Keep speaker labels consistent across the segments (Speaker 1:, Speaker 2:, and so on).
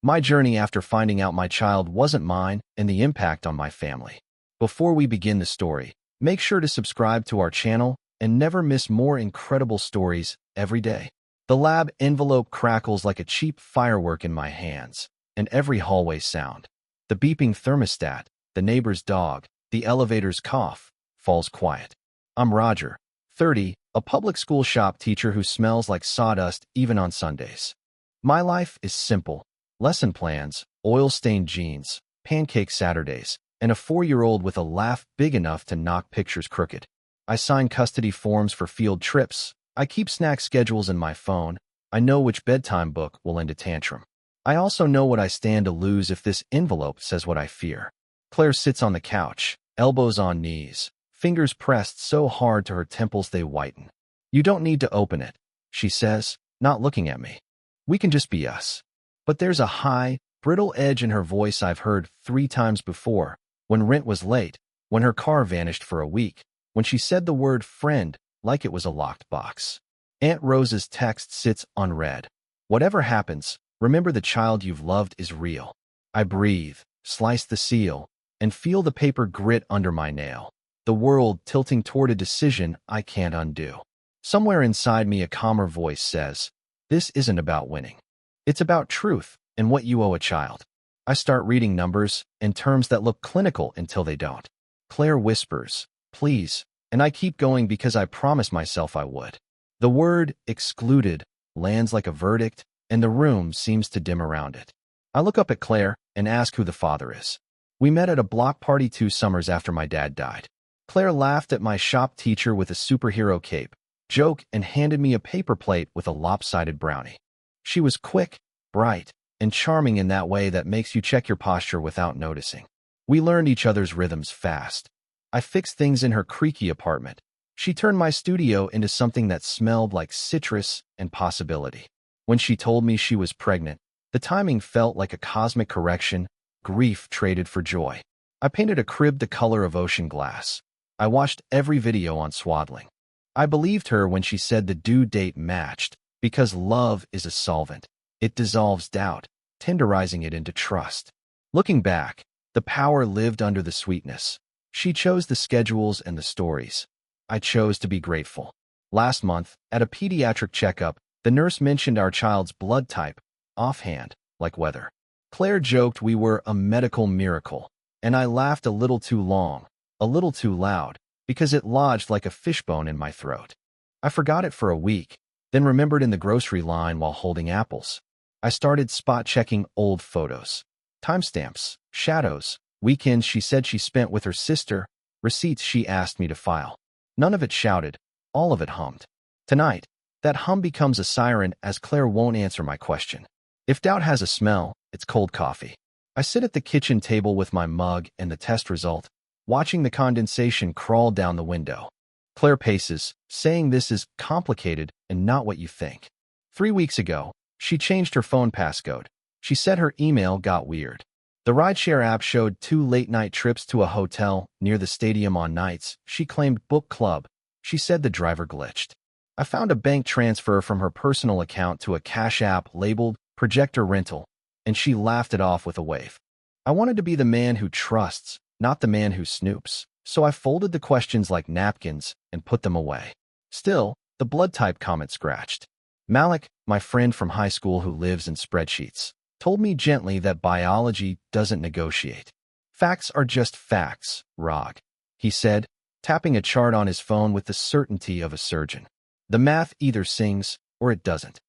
Speaker 1: My journey after finding out my child wasn't mine and the impact on my family. Before we begin the story, make sure to subscribe to our channel and never miss more incredible stories every day. The lab envelope crackles like a cheap firework in my hands, and every hallway sound, the beeping thermostat, the neighbor's dog, the elevator's cough, falls quiet. I'm Roger, 30, a public school shop teacher who smells like sawdust even on Sundays. My life is simple: lesson plans, oil-stained jeans, pancake Saturdays, and a 4-year-old with a laugh big enough to knock pictures crooked. I sign custody forms for field trips. I keep snack schedules in my phone. I know which bedtime book will end a tantrum. I also know what I stand to lose if this envelope says what I fear. Claire sits on the couch, elbows on knees, fingers pressed so hard to her temples they whiten. "You don't need to open it," she says, not looking at me. "We can just be us." But there's a high, brittle edge in her voice I've heard 3 times before: when rent was late, when her car vanished for a week, when she said the word friend like it was a locked box. Aunt Rosa's text sits unread. "Whatever happens, remember the child you've loved is real." I breathe, slice the seal, and feel the paper grit under my nail, the world tilting toward a decision I can't undo. Somewhere inside me a calmer voice says, "This isn't about winning. It's about truth and what you owe a child." I start reading numbers and terms that look clinical until they don't. Claire whispers, "Please," and I keep going because I promised myself I would. The word excluded lands like a verdict, and the room seems to dim around it. I look up at Claire and ask who the father is. "We met at a block party 2 summers after my dad died." Claire laughed at my shop teacher with a superhero cape, joke, and handed me a paper plate with a lopsided brownie. She was quick, bright, and charming in that way that makes you check your posture without noticing. We learned each other's rhythms fast. I fixed things in her creaky apartment. She turned my studio into something that smelled like citrus and possibility. When she told me she was pregnant, the timing felt like a cosmic correction, grief traded for joy. I painted a crib the color of ocean glass. I watched every video on swaddling. I believed her when she said the due date matched, because love is a solvent. It dissolves doubt, tenderizing it into trust. Looking back, the power lived under the sweetness. She chose the schedules and the stories. I chose to be grateful. Last month, at a pediatric checkup, the nurse mentioned our child's blood type, offhand, like weather. Claire joked we were a medical miracle, and I laughed a little too long, a little too loud, because it lodged like a fishbone in my throat. I forgot it for a week, then remembered in the grocery line while holding apples. I started spot-checking old photos. Timestamps, shadows, weekends she said she spent with her sister, receipts she asked me to file. None of it shouted, all of it hummed. Tonight, that hum becomes a siren as Claire won't answer my question. If doubt has a smell, it's cold coffee. I sit at the kitchen table with my mug and the test result, watching the condensation crawl down the window. Claire paces, saying this is complicated and not what you think. 3 weeks ago, she changed her phone passcode. She said her email got weird. The rideshare app showed 2 late-night trips to a hotel near the stadium on nights she claimed book club. She said the driver glitched. I found a bank transfer from her personal account to a Cash App labeled Projector Rental, and she laughed it off with a wave. I wanted to be the man who trusts, not the man who snoops, so I folded the questions like napkins and put them away. Still, the blood type comment scratched. Malik, my friend from high school who lives in spreadsheets, told me gently that biology doesn't negotiate. "Facts are just facts, Rog," he said, tapping a chart on his phone with the certainty of a surgeon. "The math either sings or it doesn't."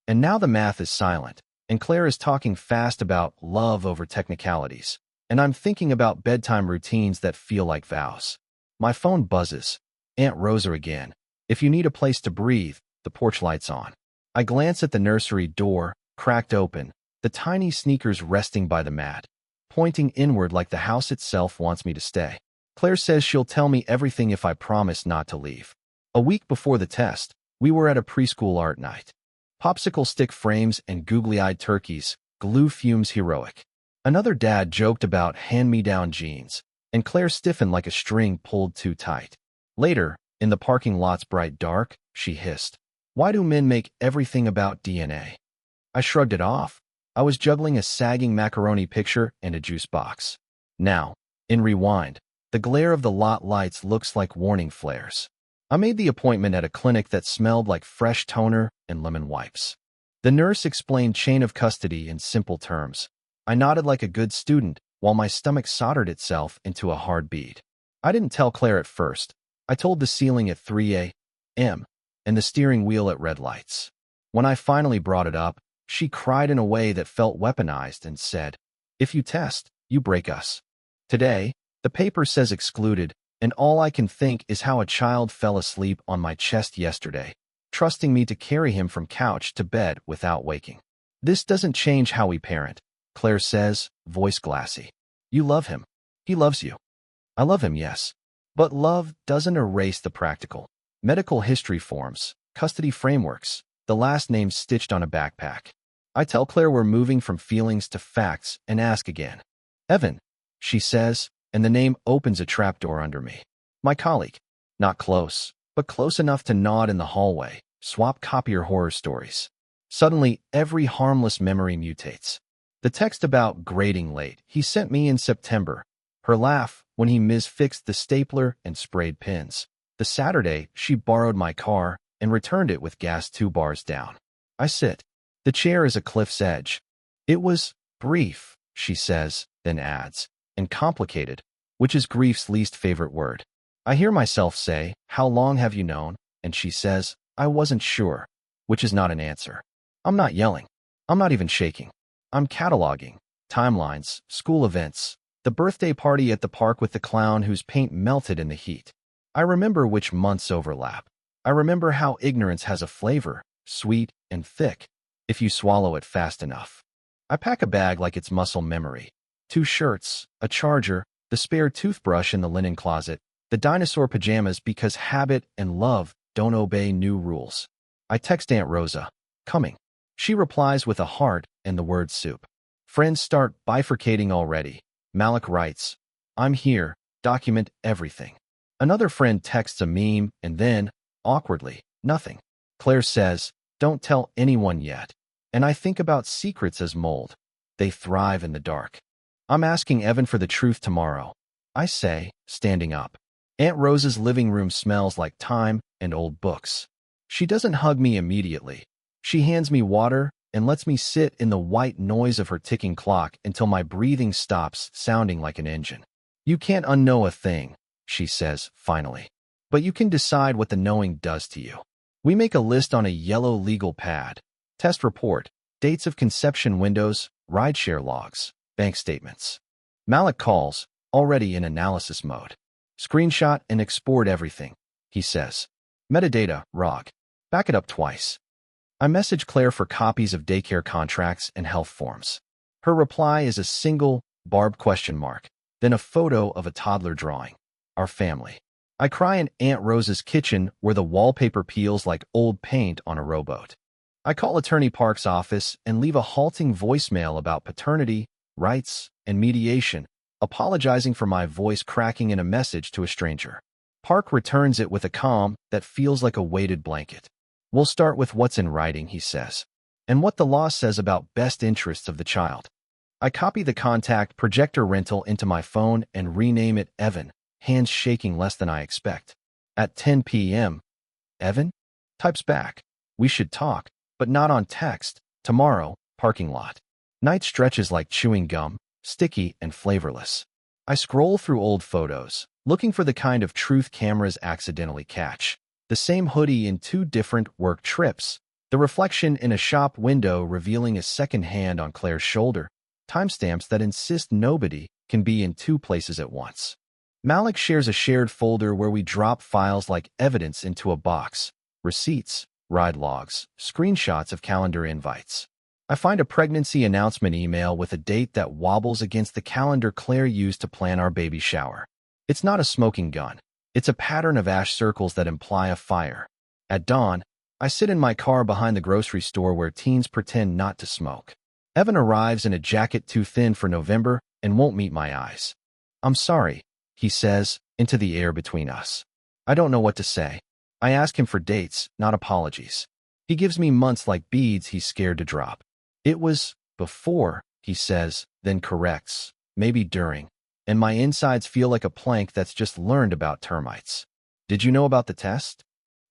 Speaker 1: And now the math is silent, and Claire is talking fast about love over technicalities, and I'm thinking about bedtime routines that feel like vows. My phone buzzes. Aunt Rosa again. "If you need a place to breathe, the porch light's on." I glance at the nursery door, cracked open, the tiny sneakers resting by the mat, pointing inward like the house itself wants me to stay. Claire says she'll tell me everything if I promise not to leave. A week before the test, we were at a preschool art night. Popsicle stick frames and googly-eyed turkeys, glue fumes heroic. Another dad joked about hand-me-down jeans, and Claire stiffened like a string pulled too tight. Later, in the parking lot's bright dark, she hissed, "Why do men make everything about DNA?" I shrugged it off. I was juggling a sagging macaroni picture and a juice box. Now, in rewind, the glare of the lot lights looks like warning flares. I made the appointment at a clinic that smelled like fresh toner and lemon wipes. The nurse explained chain of custody in simple terms. I nodded like a good student while my stomach soldered itself into a hard bead. I didn't tell Claire at first. I told the ceiling at 3 a.m. and the steering wheel at red lights. When I finally brought it up, she cried in a way that felt weaponized and said, "If you test, you break us." Today, the paper says excluded, and all I can think is how a child fell asleep on my chest yesterday, trusting me to carry him from couch to bed without waking. This doesn't change how we parent, Claire says, voice glassy. You love him. He loves you. I love him, yes. But love doesn't erase the practical. Medical history forms, custody frameworks, the last name stitched on a backpack. I tell Claire we're moving from feelings to facts and ask again. Evan, she says, and the name opens a trapdoor under me. My colleague. Not close, but close enough to nod in the hallway, swap copier horror stories. Suddenly, every harmless memory mutates. The text about grading late he sent me in September. Her laugh when he misfixed the stapler and sprayed pins. The Saturday she borrowed my car and returned it with gas 2 bars down. I sit. The chair is a cliff's edge. It was brief, she says, then adds, and complicated, which is grief's least favorite word. I hear myself say, "How long have you known?" And she says, "I wasn't sure," which is not an answer. I'm not yelling. I'm not even shaking. I'm cataloging timelines, school events, the birthday party at the park with the clown whose paint melted in the heat. I remember which months overlap. I remember how ignorance has a flavor, sweet and thick, if you swallow it fast enough. I pack a bag like it's muscle memory. 2 shirts, a charger, the spare toothbrush in the linen closet, the dinosaur pajamas because habit and love don't obey new rules. I text Aunt Rosa, "Coming." She replies with a heart and the word soup. Friends start bifurcating already. Malik writes, "I'm here, document everything." Another friend texts a meme and then, awkwardly, nothing. Claire says, "Don't tell anyone yet." And I think about secrets as mold. They thrive in the dark. I'm asking Evan for the truth tomorrow. I say, standing up. Aunt Rosa's living room smells like time and old books. She doesn't hug me immediately. She hands me water and lets me sit in the white noise of her ticking clock until my breathing stops sounding like an engine. You can't unknow a thing, she says, finally. But you can decide what the knowing does to you. We make a list on a yellow legal pad. Test report, dates of conception windows, rideshare logs, bank statements. Malik calls, already in analysis mode. Screenshot and export everything, he says. Metadata, ROG. Back it up twice. I message Claire for copies of daycare contracts and health forms. Her reply is a single, barbed question mark, then a photo of a toddler drawing. Our family. I cry in Aunt Rosa's kitchen where the wallpaper peels like old paint on a rowboat. I call Attorney Park's office and leave a halting voicemail about paternity, rights, and mediation, apologizing for my voice cracking in a message to a stranger. Park returns it with a calm that feels like a weighted blanket. We'll start with what's in writing, he says, and what the law says about best interests of the child. I copy the contact projector rental into my phone and rename it Evan, hands shaking less than I expect. At 10 p.m., Evan types back, "We should talk, but not on text. Tomorrow, parking lot." Night stretches like chewing gum, sticky and flavorless. I scroll through old photos, looking for the kind of truth cameras accidentally catch. The same hoodie in 2 different work trips, the reflection in a shop window revealing a second hand on Claire's shoulder, timestamps that insist nobody can be in 2 places at once. Malik shares a shared folder where we drop files like evidence into a box, receipts, ride logs, screenshots of calendar invites. I find a pregnancy announcement email with a date that wobbles against the calendar Claire used to plan our baby shower. It's not a smoking gun. It's a pattern of ash circles that imply a fire. At dawn, I sit in my car behind the grocery store where teens pretend not to smoke. Evan arrives in a jacket too thin for November and won't meet my eyes. "I'm sorry," he says, into the air between us. I don't know what to say. I ask him for dates, not apologies. He gives me months like beads he's scared to drop. It was Before, he says, then corrects, maybe during. And my insides feel like a plank that's just learned about termites. Did you know about the test?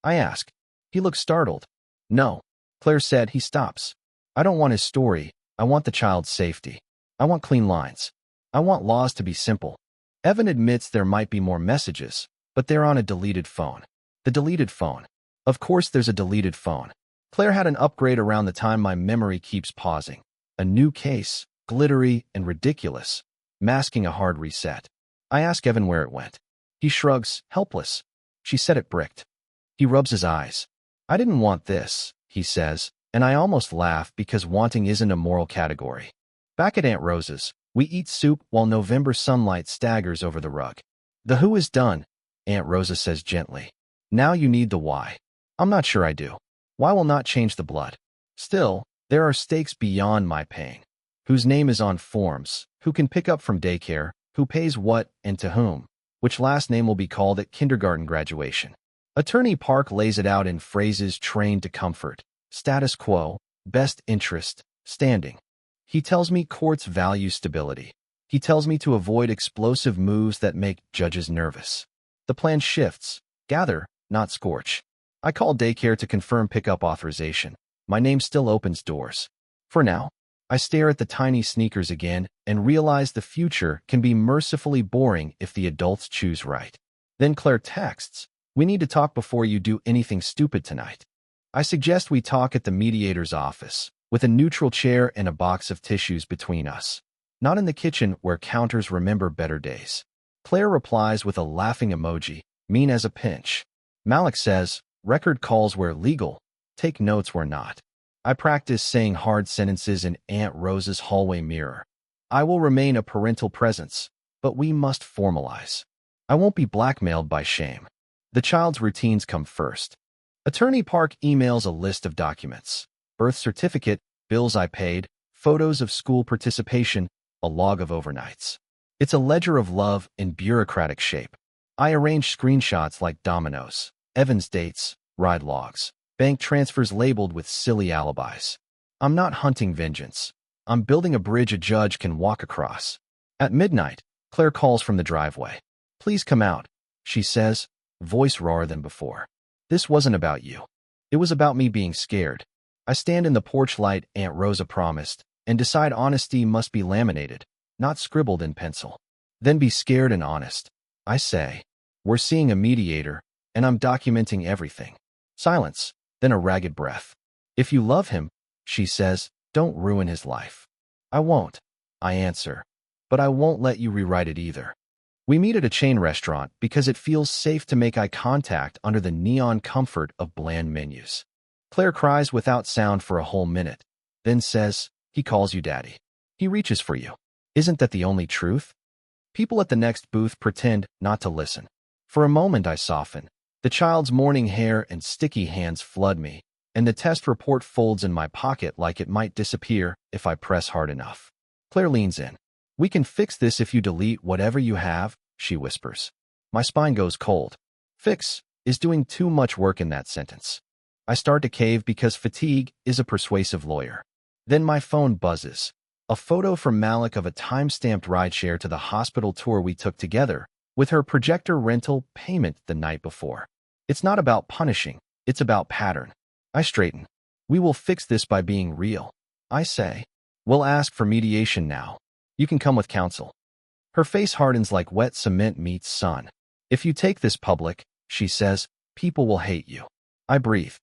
Speaker 1: I ask. He looks startled. No, Claire said. He stops. I don't want his story. I want the child's safety. I want clean lines. I want laws to be simple. Evan admits there might be more messages, but they're on a deleted phone. The deleted phone. Of course there's a deleted phone. Claire had an upgrade around the time my memory keeps pausing. A new case, glittery and ridiculous, masking a hard reset. I ask Evan where it went. He shrugs, helpless. She said it bricked. He rubs his eyes. I didn't want this, he says, and I almost laugh because wanting isn't a moral category. Back at Aunt Rosa's, we eat soup while November sunlight staggers over the rug. The who is done, Aunt Rosa says gently. Now you need the why. I'm not sure I do. Why will not change the blood? Still, there are stakes beyond my pain. Whose name is on forms, who can pick up from daycare, who pays what and to whom, which last name will be called at kindergarten graduation. Attorney Park lays it out in phrases trained to comfort. Status quo, best interest, standing. He tells me courts value stability. He tells me to avoid explosive moves that make judges nervous. The plan shifts. Gather, not scorch. I call daycare to confirm pickup authorization. My name still opens doors. For now, I stare at the tiny sneakers again and realize the future can be mercifully boring if the adults choose right. Then Claire texts, "We need to talk before you do anything stupid tonight." I suggest we talk at the mediator's office, with a neutral chair and a box of tissues between us. Not in the kitchen where counters remember better days. Claire replies with a laughing emoji, mean as a pinch. Malik says, record calls where legal, take notes where not. I practice saying hard sentences in Aunt Rosa's hallway mirror. I will remain a parental presence, but we must formalize. I won't be blackmailed by shame. The child's routines come first. Attorney Park emails a list of documents. Birth certificate, bills I paid, photos of school participation, a log of overnights. It's a ledger of love in bureaucratic shape. I arrange screenshots like dominoes. Evan's dates, ride logs, bank transfers labeled with silly alibis. I'm not hunting vengeance. I'm building a bridge a judge can walk across. At midnight, Claire calls from the driveway. Please come out, she says, voice rawer than before. This wasn't about you. It was about me being scared. I stand in the porch light Aunt Rosa promised and decide honesty must be laminated, not scribbled in pencil. Then be scared and honest. I say, we're seeing a mediator, and I'm documenting everything. Silence, then a ragged breath. If you love him, she says, don't ruin his life. I won't, I answer, but I won't let you rewrite it either. We meet at a chain restaurant because it feels safe to make eye contact under the neon comfort of bland menus. Claire cries without sound for a whole minute, then says, he calls you daddy. He reaches for you. Isn't that the only truth? People at the next booth pretend not to listen. For a moment I soften. The child's morning hair and sticky hands flood me, and the test report folds in my pocket like it might disappear if I press hard enough. Claire leans in. We can fix this if you delete whatever you have, she whispers. My spine goes cold. Fix is doing too much work in that sentence. I start to cave because fatigue is a persuasive lawyer. Then my phone buzzes. A photo from Malik of a time-stamped rideshare to the hospital tour we took together, with her projector rental payment the night before. It's not about punishing, it's about pattern. I straighten. We will fix this by being real. I say, we'll ask for mediation now. You can come with counsel. Her face hardens like wet cement meets sun. If you take this public, she says, people will hate you. I breathe.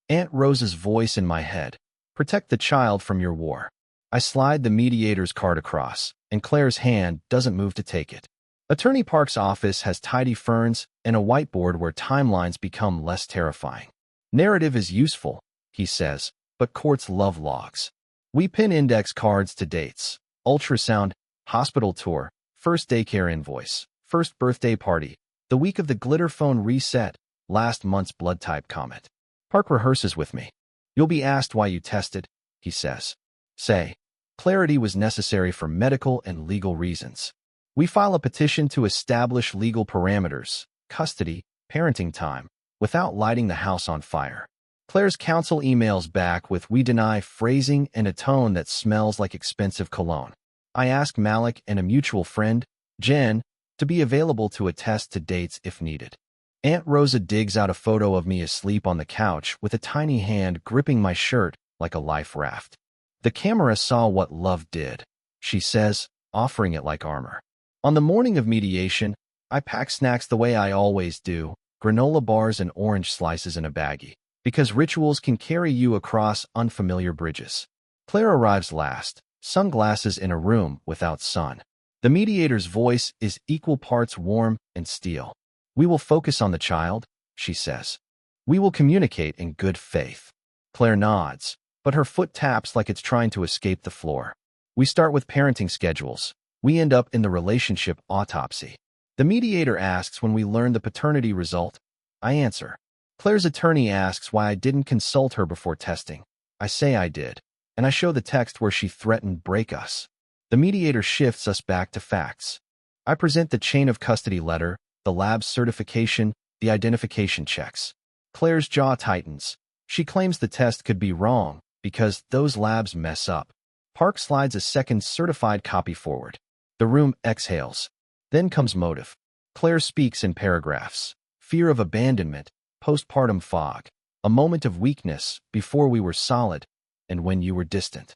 Speaker 1: Aunt Rosa's voice in my head. Protect the child from your war. I slide the mediator's card across, and Claire's hand doesn't move to take it. Attorney Park's office has tidy ferns and a whiteboard where timelines become less terrifying. Narrative is useful, he says, but courts love logs. We pin index cards to dates, ultrasound, hospital tour, first daycare invoice, first birthday party, the week of the glitter phone reset, last month's blood type comment. Park rehearses with me. You'll be asked why you tested, he says. Say, clarity was necessary for medical and legal reasons. We file a petition to establish legal parameters, custody, parenting time, without lighting the house on fire. Claire's counsel emails back with "we deny" phrasing and a tone that smells like expensive cologne. I ask Malik and a mutual friend, Jen, to be available to attest to dates if needed. Aunt Rosa digs out a photo of me asleep on the couch with a tiny hand gripping my shirt like a life raft. "The camera saw what love did," she says, offering it like armor. On the morning of mediation, I pack snacks the way I always do, granola bars and orange slices in a baggie, because rituals can carry you across unfamiliar bridges. Claire arrives last, sunglasses in a room without sun. The mediator's voice is equal parts warm and steel. "We will focus on the child," she says. "We will communicate in good faith." Claire nods, but her foot taps like it's trying to escape the floor. We start with parenting schedules. We end up in the relationship autopsy. The mediator asks when we learn the paternity result. I answer. Claire's attorney asks why I didn't consult her before testing. I say I did, and I show the text where she threatened break us. The mediator shifts us back to facts. I present the chain of custody letter, the lab's certification, the identification checks. Claire's jaw tightens. She claims the test could be wrong because those labs mess up. Park slides a second certified copy forward. The room exhales. Then comes motive. Claire speaks in paragraphs. Fear of abandonment, postpartum fog, a moment of weakness before we were solid, and when you were distant.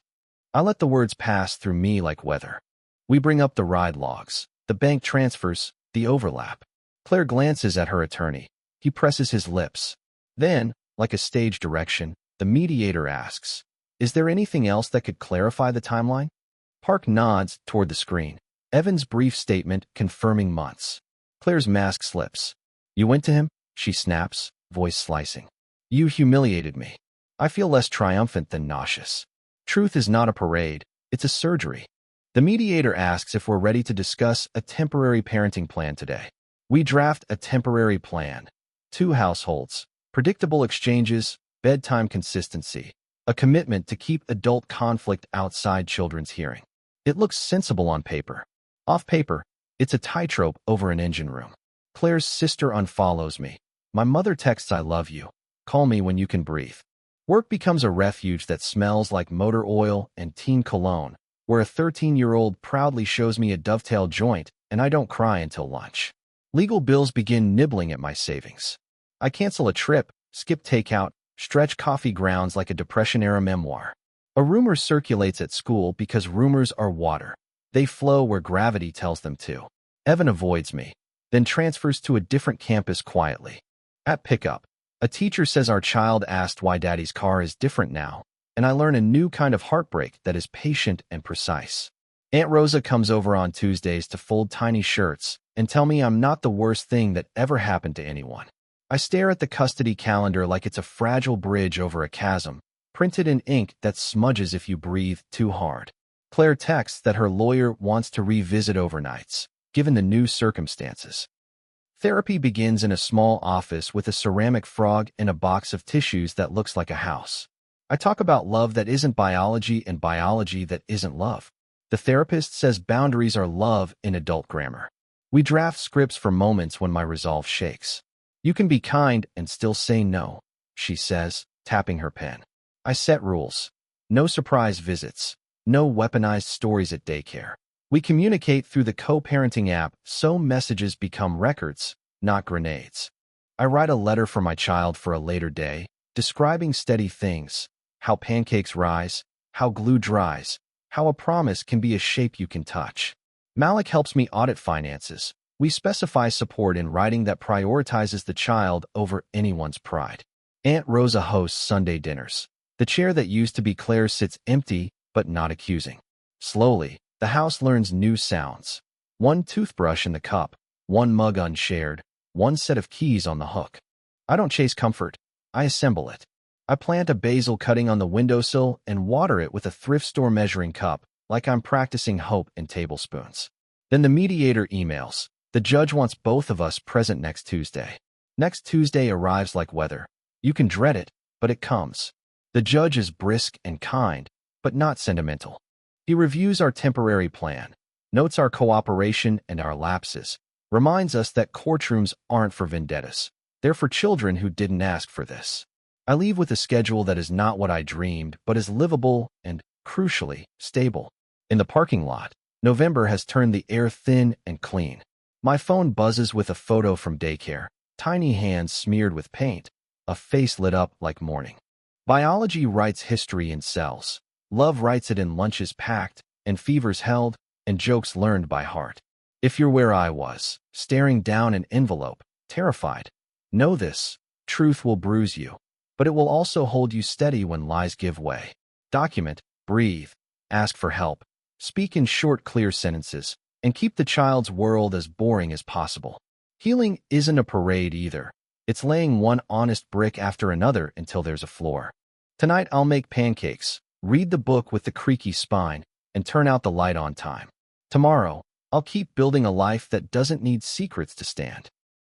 Speaker 1: I let the words pass through me like weather. We bring up the ride logs, the bank transfers, the overlap. Claire glances at her attorney. He presses his lips. Then, like a stage direction, the mediator asks, "Is there anything else that could clarify the timeline?" Park nods toward the screen. Evan's brief statement confirming months. Claire's mask slips. "You went to him?" she snaps, voice slicing. "You humiliated me." I feel less triumphant than nauseous. Truth is not a parade, it's a surgery. The mediator asks if we're ready to discuss a temporary parenting plan today. We draft a temporary plan. 2 households, predictable exchanges, bedtime consistency, a commitment to keep adult conflict outside children's hearing. It looks sensible on paper. Off paper, it's a tightrope over an engine room. Claire's sister unfollows me. My mother texts "I love you. Call me when you can breathe." Work becomes a refuge that smells like motor oil and teen cologne, where a 13-year-old proudly shows me a dovetail joint and I don't cry until lunch. Legal bills begin nibbling at my savings. I cancel a trip, skip takeout, stretch coffee grounds like a Depression-era memoir. A rumor circulates at school because rumors are water. They flow where gravity tells them to. Evan avoids me, then transfers to a different campus quietly. At pickup, a teacher says our child asked why Daddy's car is different now, and I learn a new kind of heartbreak that is patient and precise. Aunt Rosa comes over on Tuesdays to fold tiny shirts and tell me I'm not the worst thing that ever happened to anyone. I stare at the custody calendar like it's a fragile bridge over a chasm, printed in ink that smudges if you breathe too hard. Claire texts that her lawyer wants to revisit overnights, given the new circumstances. Therapy begins in a small office with a ceramic frog and a box of tissues that looks like a house. I talk about love that isn't biology and biology that isn't love. The therapist says boundaries are love in adult grammar. We draft scripts for moments when my resolve shakes. "You can be kind and still say no," she says, tapping her pen. I set rules. No surprise visits. No weaponized stories at daycare. We communicate through the co-parenting app so messages become records, not grenades. I write a letter for my child for a later day, describing steady things, how pancakes rise, how glue dries, how a promise can be a shape you can touch. Malik helps me audit finances. We specify support in writing that prioritizes the child over anyone's pride. Aunt Rosa hosts Sunday dinners. The chair that used to be Claire's sits empty, but not accusing. Slowly, the house learns new sounds. 1 toothbrush in the cup, 1 mug unshared, 1 set of keys on the hook. I don't chase comfort. I assemble it. I plant a basil cutting on the windowsill and water it with a thrift store measuring cup, like I'm practicing hope in tablespoons. Then the mediator emails. The judge wants both of us present next Tuesday. Next Tuesday arrives like weather. You can dread it, but it comes. The judge is brisk and kind, but not sentimental. He reviews our temporary plan, notes our cooperation and our lapses, reminds us that courtrooms aren't for vendettas. They're for children who didn't ask for this. I leave with a schedule that is not what I dreamed, but is livable and, crucially, stable. In the parking lot, November has turned the air thin and clean. My phone buzzes with a photo from daycare, tiny hands smeared with paint, a face lit up like morning. Biology writes history in cells. Love writes it in lunches packed, and fevers held, and jokes learned by heart. If you're where I was, staring down an envelope, terrified, know this: truth will bruise you, but it will also hold you steady when lies give way. Document, breathe, ask for help, speak in short, clear sentences, and keep the child's world as boring as possible. Healing isn't a parade either. It's laying one honest brick after another until there's a floor. Tonight I'll make pancakes, read the book with the creaky spine, and turn out the light on time. Tomorrow, I'll keep building a life that doesn't need secrets to stand.